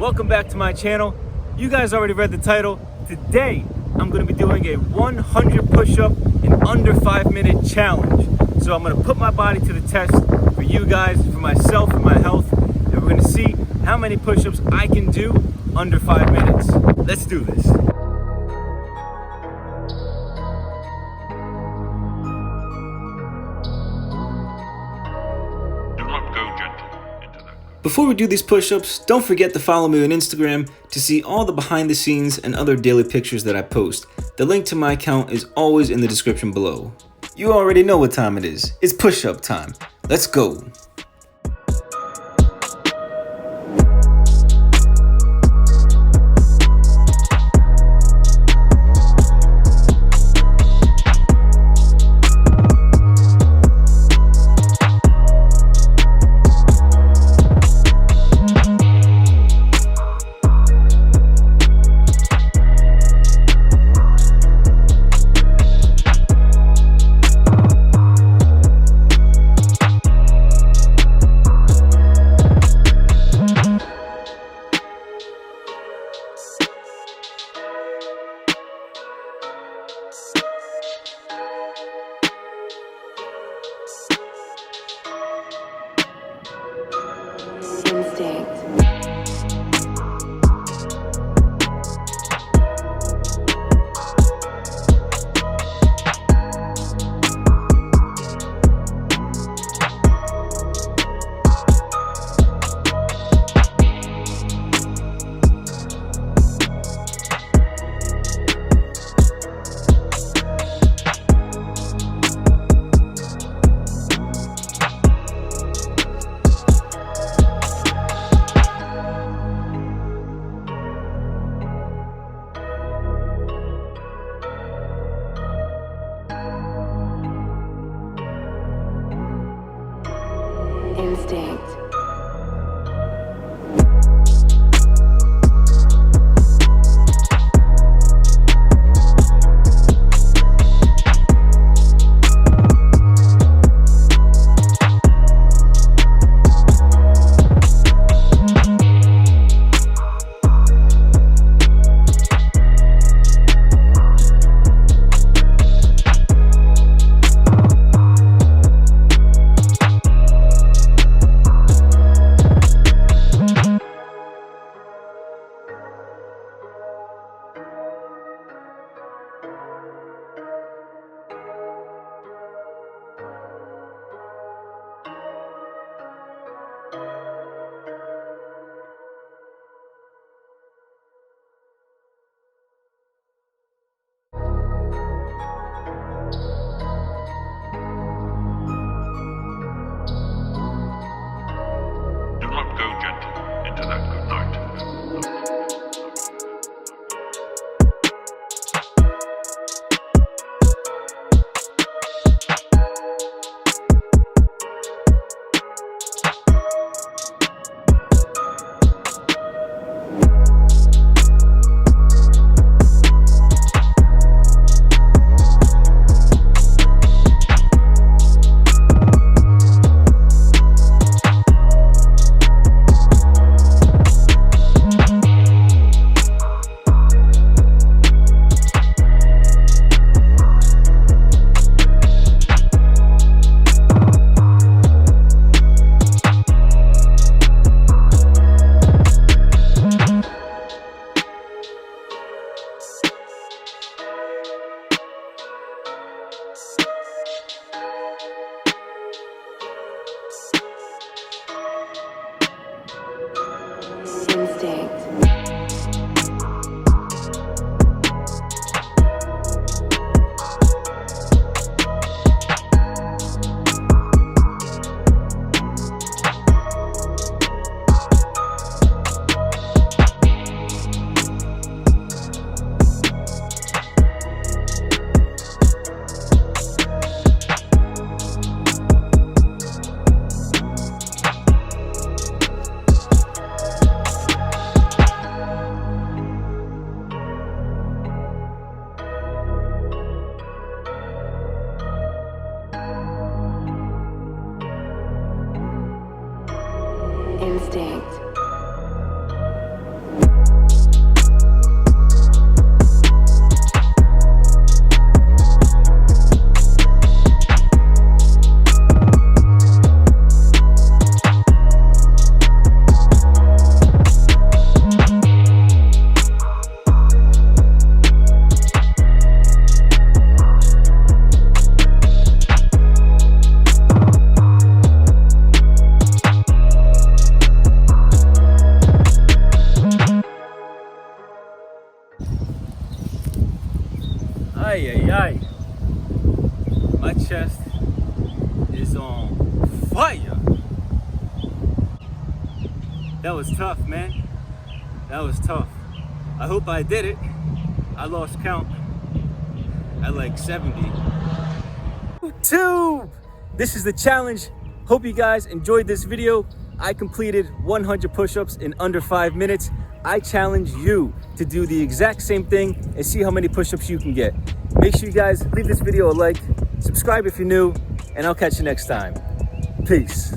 welcome back to my channel. You guys already read the title. Today, I'm gonna be doing a 100 push-up in under 5-minute challenge. So I'm gonna put my body to the test for you guys, for myself, for my health, and we're gonna see how many push-ups I can do under 5 minutes. Let's do this. Before we do these push-ups, don't forget to follow me on Instagram to see all the behind the scenes and other daily pictures that I post. The link to my account is always in the description below. You already know what time it is. It's push-up time. Let's go. Instinct. ay. My chest is on fire. That was tough, man. That was tough. I hope I did it. I lost count at like 70. YouTube! This is the challenge. Hope you guys enjoyed this video. I completed 100 push-ups in under 5 minutes. I challenge you to do the exact same thing and see how many push-ups you can get. Make sure you guys leave this video a like, subscribe if you're new, and I'll catch you next time. Peace.